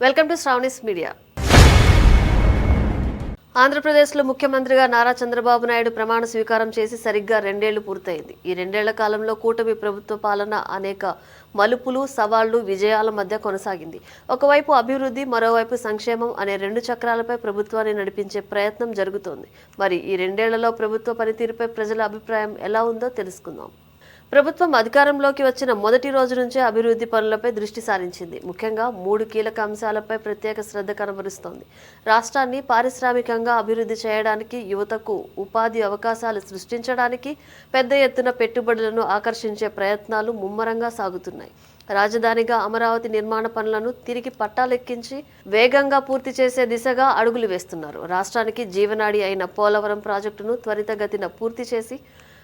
Welcome to Sravani's media. ఆంధ్రప్రదేశ్లో ముఖ్యమంత్రిగా నారా చంద్రబాబు నాయుడు ప్రమాణ స్వీకారం చేసి సరిగ్గా 2 ఏళ్లు పూర్తయింది. ఈ 2 ఏళ్ల కాలంలో కూటమి ప్రభుత్వ పాలన అనేక మలుపులు, సవాళ్లు, విజయాల మధ్య కొనసాగింది. ఒకవైపు అభివృద్ధి, మరోవైపు సంక్షేమం అనే 2 చక్రాలపై ప్రభుత్వాన్ని నడిపించే ప్రయత్నం జరుగుతోంది. మరి ఈ 2 ఏళ్లలో ప్రభుత్వ పనితీరుపై ప్రజల అభిప్రాయం ఎలా ఉందో తెలుసుకుందాం. ప్రభుత్వం అధికారంలోకి వచ్చిన మొదటి రోజు నుంచే అభివృద్ధి పనులపై దృష్టి సారించింది. ముఖ్యంగా 3 కీలక అంశాలపై ప్రత్యేక శ్రద్ధ కనబరుస్తోంది. రాష్ట్రాన్ని పారిశ్రామికంగా అభివృద్ధి చేయడానికి, యువతకు ఉపాధి అవకాశాలు సృష్టించడానికి పెద్ద ఎత్తున పెట్టుబడులను ఆకర్షించే ప్రయత్నాలు ముమ్మరంగా సాగుతున్నాయి. రాజధానిగా అమరావతి నిర్మాణ పనులను తిరిగి పట్టాలెక్కించి వేగంగా పూర్తి చేసే దిశగా అడుగులు వేస్తున్నారు. రాష్ట్రానికి జీవనాడి అయిన పోలవరం ప్రాజెక్టును త్వరితగతిన పూర్తి చేసి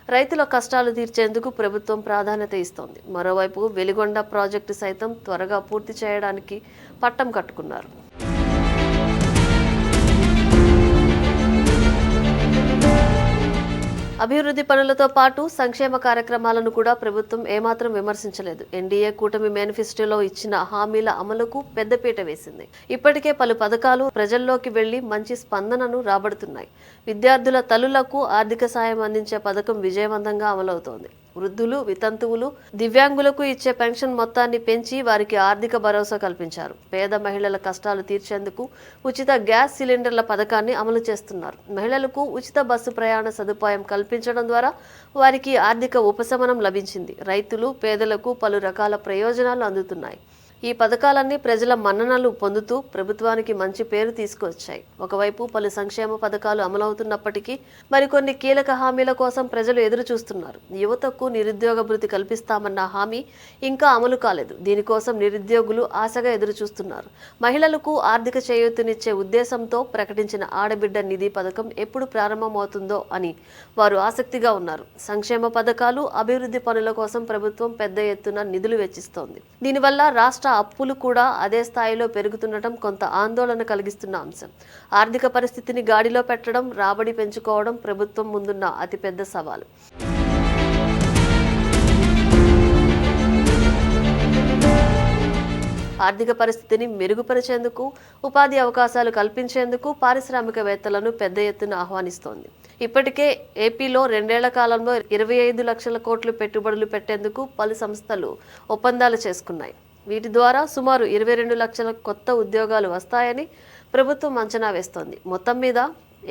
రైతుల కష్టాలు తీర్చేందుకు ప్రభుత్వం ప్రాధాన్యత ఇస్తోంది. మరోవైపు వెలిగొండ ప్రాజెక్టు సైతం త్వరగా పూర్తి చేయడానికి పట్టం కట్టుకున్నారు. అభివృద్ధి పనులతో పాటు సంక్షేమ కార్యక్రమాలను కూడా ప్రభుత్వం ఏమాత్రం విమర్శించలేదు. ఎన్డీఏ కూటమి మేనిఫెస్టోలో ఇచ్చిన హామీల అమలుకు పెద్దపీట వేసింది. ఇప్పటికే పలు పథకాలు ప్రజల్లోకి వెళ్లి మంచి స్పందనను రాబడుతున్నాయి. విద్యార్థుల తల్లులకు ఆర్థిక సాయం అందించే పథకం విజయవంతంగా అమలవుతోంది. వృద్ధులు, వితంతువులు, దివ్యాంగులకు ఇచ్చే పెన్షన్ మొత్తాన్ని పెంచి వారికి ఆర్థిక భరోసా కల్పించారు. పేద మహిళల కష్టాలు తీర్చేందుకు ఉచిత గ్యాస్ సిలిండర్ల పథకాన్ని అమలు చేస్తున్నారు. మహిళలకు ఉచిత బస్సు ప్రయాణ సదుపాయం కల్పించడం ద్వారా వారికి ఆర్థిక ఉపశమనం లభించింది. రైతులు, పేదలకు పలు రకాల ప్రయోజనాలు అందుతున్నాయి. ఈ పథకాలన్నీ ప్రజల మన్ననలు పొందుతూ ప్రభుత్వానికి మంచి పేరు తీసుకువచ్చాయి. ఒకవైపు పలు సంక్షేమ పథకాలు అమలవుతున్నప్పటికీ మరికొన్ని కీలక హామీల కోసం ప్రజలు ఎదురు చూస్తున్నారు. యువతకు నిరుద్యోగ భృతి కల్పిస్తామన్న హామీ ఇంకా అమలు కాలేదు. దీనికోసం నిరుద్యోగులు ఆశగా ఎదురు చూస్తున్నారు. మహిళలకు ఆర్థిక చేయూతనిచ్చే ఉద్దేశంతో ప్రకటించిన ఆడబిడ్డ నిధి పథకం ఎప్పుడు ప్రారంభమవుతుందో అని వారు ఆసక్తిగా ఉన్నారు. సంక్షేమ పథకాలు, అభివృద్ధి పనుల కోసం ప్రభుత్వం పెద్ద ఎత్తున నిధులు వెచ్చిస్తోంది. దీనివల్ల రాష్ట్ర అప్పులు కూడా అదే స్థాయిలో పెరుగుతుండటం కొంత ఆందోళన కలిగిస్తున్న అంశం. ఆర్థిక పరిస్థితిని గాడిలో పెట్టడం, రాబడి పెంచుకోవడం ప్రభుత్వం ముందున్న అతిపెద్ద సవాలు. ఆర్థిక పరిస్థితిని మెరుగుపరిచేందుకు, ఉపాధి అవకాశాలు కల్పించేందుకు పారిశ్రామికవేత్తలను పెద్ద ఎత్తున ఆహ్వానిస్తోంది. ఇప్పటికే ఏపీలో 2 ఏళ్ల కాలంలో 25 లక్షల కోట్లు పెట్టుబడులు పెట్టేందుకు పలు సంస్థలు ఒప్పందాలు చేసుకున్నాయి. వీటి ద్వారా సుమారు 22 లక్షల కొత్త ఉద్యోగాలు వస్తాయని ప్రభుత్వం అంచనా వేస్తోంది. మొత్తం మీద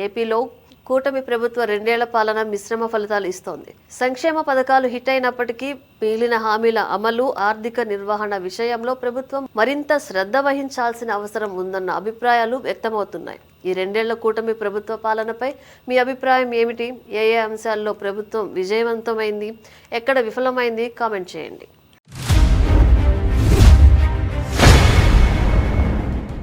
ఏపీలో కూటమి ప్రభుత్వ 2 ఏళ్ల పాలన మిశ్రమ ఫలితాలు ఇస్తోంది. సంక్షేమ పథకాలు హిట్ అయినప్పటికీ మిగిలిన హామీల అమలు, ఆర్థిక నిర్వహణ విషయంలో ప్రభుత్వం మరింత శ్రద్ధ వహించాల్సిన అవసరం ఉందన్న అభిప్రాయాలు వ్యక్తమవుతున్నాయి. ఈ 2 ఏళ్ల కూటమి ప్రభుత్వ పాలనపై మీ అభిప్రాయం ఏమిటి? ఏ అంశాల్లో ప్రభుత్వం విజయవంతమైంది, ఎక్కడ విఫలమైంది? కామెంట్ చేయండి.